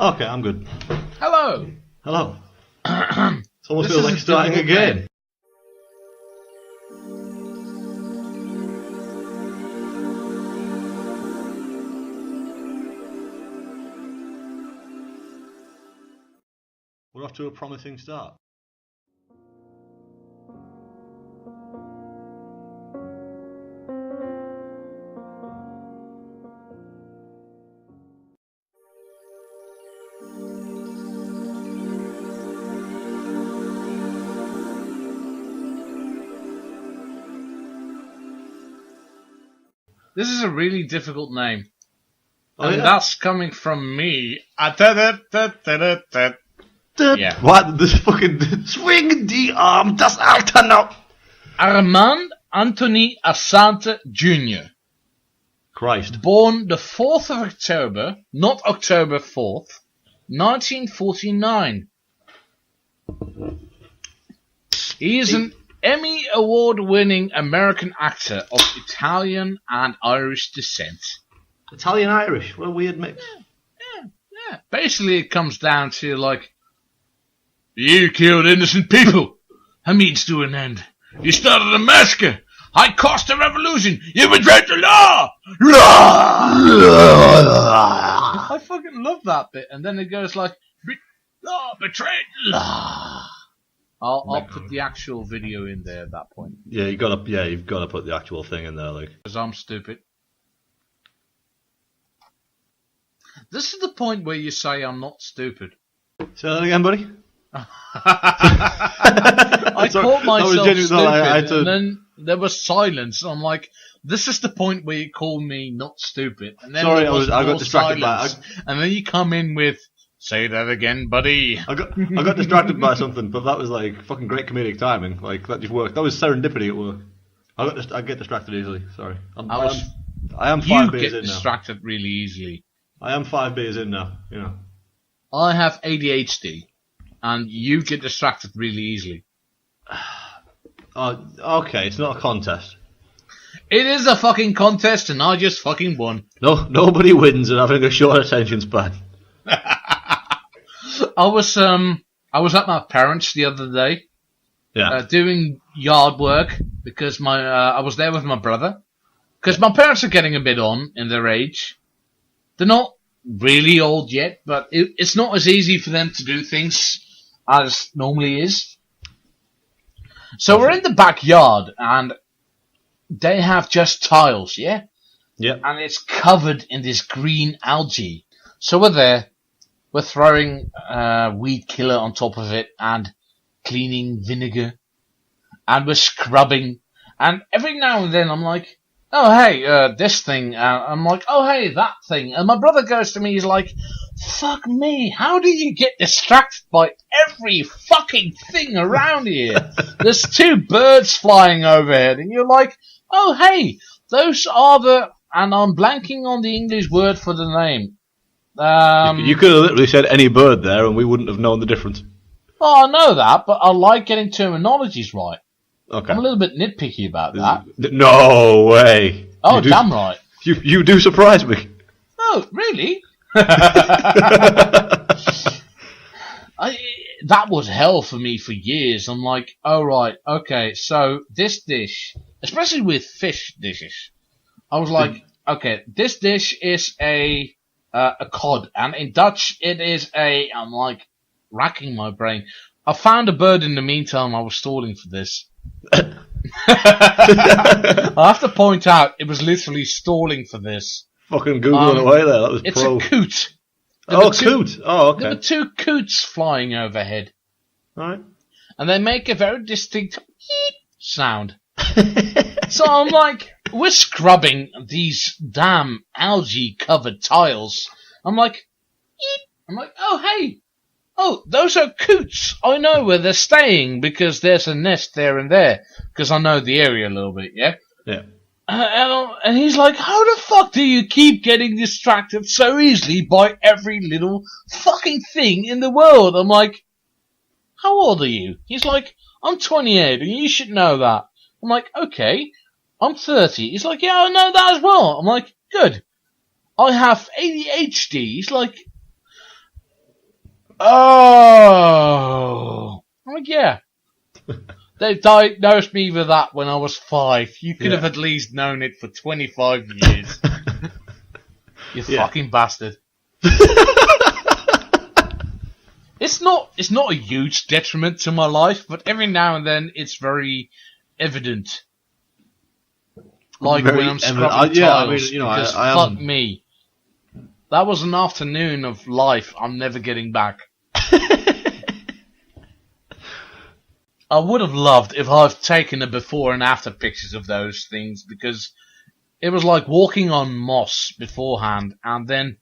Okay, I'm good. Hello. Hello. It almost feels like starting again. We're off to a promising start. This is a really difficult name. Oh, and yeah? that's coming from me. Yeah. What? This fucking swing the arm, das Alter noch. Armand Assante Jr. Christ. Born the 4th of October, not October 4th, 1949. He is an Emmy Award-winning American actor of Italian and Irish descent. Italian-Irish, what a weird mix. Yeah. Basically, it comes down to, like, you killed innocent people. That means to an end. You started a massacre. I caused a revolution. You betrayed the law. I fucking love that bit. And then it goes like, betrayed the law. I'll put the actual video in there at that point. Yeah, you've got to put the actual thing in there, like. Because I'm stupid. This is the point where you say I'm not stupid. Say that again, buddy. I caught myself stupid, and then there was silence. I'm like, this is the point where you call me not stupid. And then Sorry, I got distracted silence, and then you come in with, say that again, buddy. I got distracted by something, but that was like fucking great comedic timing. Like that just worked. That was serendipity at work. I get distracted easily. Sorry. I am 5 beers in now. You get distracted really easily. I am 5 beers in now. You know. I have ADHD, and you get distracted really easily. Oh, okay. It's not a contest. It is a fucking contest, and I just fucking won. No, nobody wins at having a short attention span. I was at my parents' the other day, doing yard work because I was there with my brother. Because my parents are getting a bit on in their age. They're not really old yet, but it's not as easy for them to do things as normally is. So we're in the backyard, and they have just tiles, yeah? Yeah. And it's covered in this green algae. So we're there. We're throwing weed killer on top of it and cleaning vinegar. And we're scrubbing. And every now and then I'm like, oh, hey, this thing. I'm like, oh, hey, that thing. And my brother goes to me, he's like, fuck me, how do you get distracted by every fucking thing around here? There's 2 birds flying overhead. And you're like, oh, hey, those are the... And I'm blanking on the English word for the name. You could have literally said any bird there and we wouldn't have known the difference. Oh, I know that, but I like getting terminologies right. Okay. I'm a little bit nitpicky about that. No way. Oh, damn right. You do surprise me. Oh, really? That was hell for me for years. I'm like, oh, right, okay, so this dish, especially with fish dishes, I was like, okay, this dish is a cod, and in Dutch it is I'm like racking my brain. I found a bird in the meantime. I was stalling for this. I have to point out it was literally stalling for this. Fucking Googling away there. That was it's pro. A coot. Coot. Oh, okay. There were 2 coots flying overhead. All right. And they make a very distinct sound. So I'm like, we're scrubbing these damn algae-covered tiles. I'm like, oh, hey. Oh, those are coots. I know where they're staying because there's a nest there and there. Because I know the area a little bit, yeah? Yeah. And he's like, how the fuck do you keep getting distracted so easily by every little fucking thing in the world? I'm like, how old are you? He's like, I'm 28 and you should know that. I'm like, okay. I'm 30. He's like, yeah, I know that as well. I'm like, good. I have ADHD. He's like, Oh, yeah. They diagnosed me with that when I was 5. You could have at least known it for 25 years. You fucking bastard. It's not a huge detriment to my life, but every now and then it's very evident. Like when I'm scrubbing tiles, because fuck me. That was an afternoon of life I'm never getting back. I would have loved if I've taken the before and after pictures of those things, because it was like walking on moss beforehand, and then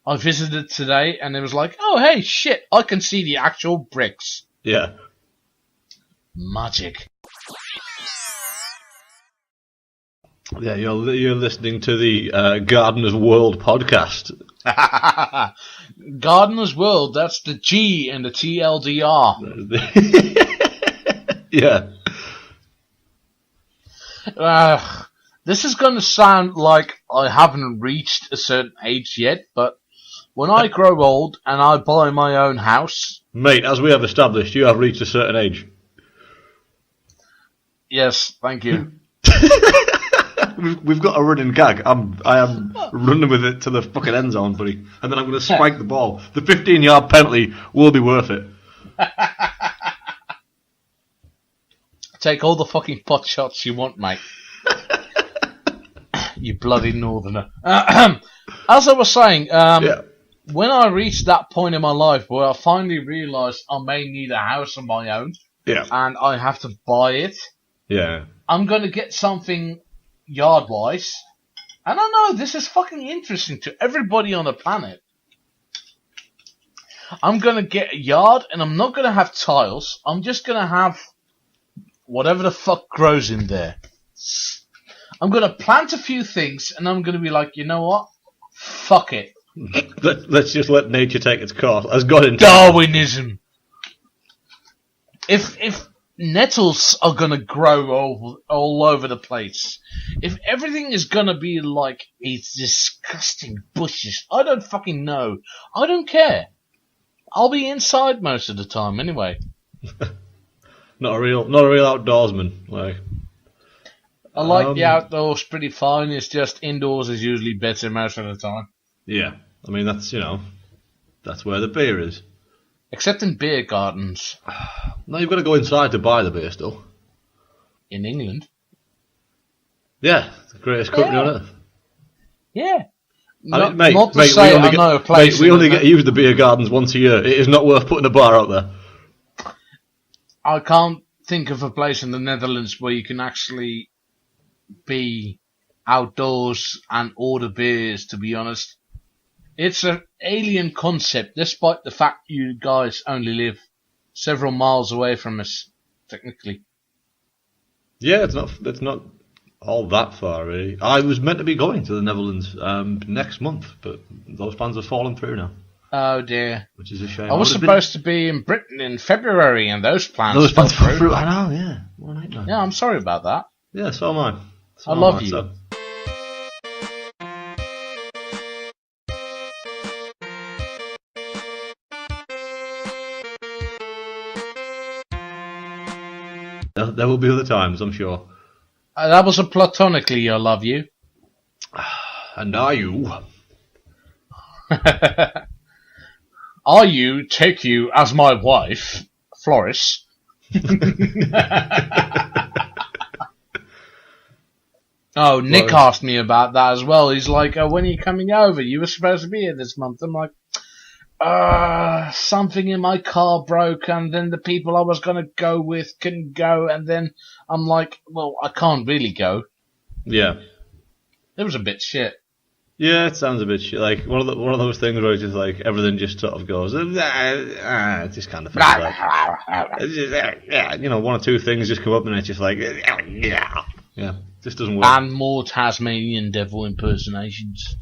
I visited today and it was like, oh hey, shit, I can see the actual bricks. Yeah. Magic. Yeah, you're listening to the Gardener's World podcast. Gardener's World, that's the G and the TLDR. Yeah. This is going to sound like I haven't reached a certain age yet, but when I grow old and I buy my own house... Mate, as we have established, you have reached a certain age. Yes, thank you. We've got a running gag. I am running with it to the fucking end zone, buddy. And then I'm going to spike the ball. The 15-yard penalty will be worth it. Take all the fucking pot shots you want, mate. You bloody northerner. As I was saying, when I reached that point in my life where I finally realised I may need a house of my own, and I have to buy it, I'm going to get something yard-wise. And I know this is fucking interesting to everybody on the planet. I'm going to get a yard, and I'm not going to have tiles. I'm just going to have whatever the fuck grows in there. I'm going to plant a few things, and I'm going to be like, you know what? Fuck it. Let's just let nature take its course. As God intended. Darwinism. If nettles are going to grow all over the place, if everything is going to be like these disgusting bushes, I don't fucking know. I don't care. I'll be inside most of the time anyway. Not a real outdoorsman. Like, I like the outdoors pretty fine. It's just indoors is usually better most of the time. Yeah, I mean that's where the beer is. Except in beer gardens. No, you've got to go inside to buy the beer still. In England. Yeah, the greatest country on earth. Yeah. I mean, mate, we only get to use the beer gardens once a year. It is not worth putting a bar out there. I can't think of a place in the Netherlands where you can actually be outdoors and order beers, to be honest. It's an alien concept, despite the fact you guys only live several miles away from us, technically. Yeah, it's not all that far, really. I was meant to be going to the Netherlands next month, but those plans have fallen through now. Oh dear. Which is a shame. I was supposed to be in Britain in February, and those plans fell through. I know, yeah. What a nightmare. Yeah, I'm sorry about that. Yeah, so am I. I love you. So. There will be other times, I'm sure. That was a platonically I love you. And are you? Are you, take you as my wife, Floris? Oh, Nick asked me about that as well. He's like, when are you coming over? You were supposed to be here this month. I'm like, something in my car broke, and then the people I was going to go with couldn't go, and then I'm like, well, I can't really go. Yeah. It was a bit shit. Yeah, it sounds a bit shit. Like one of those things where it's just like everything just sort of goes, it just kind of feels like, one or two things just come up and it's just like, yeah, just doesn't work. And more Tasmanian devil impersonations.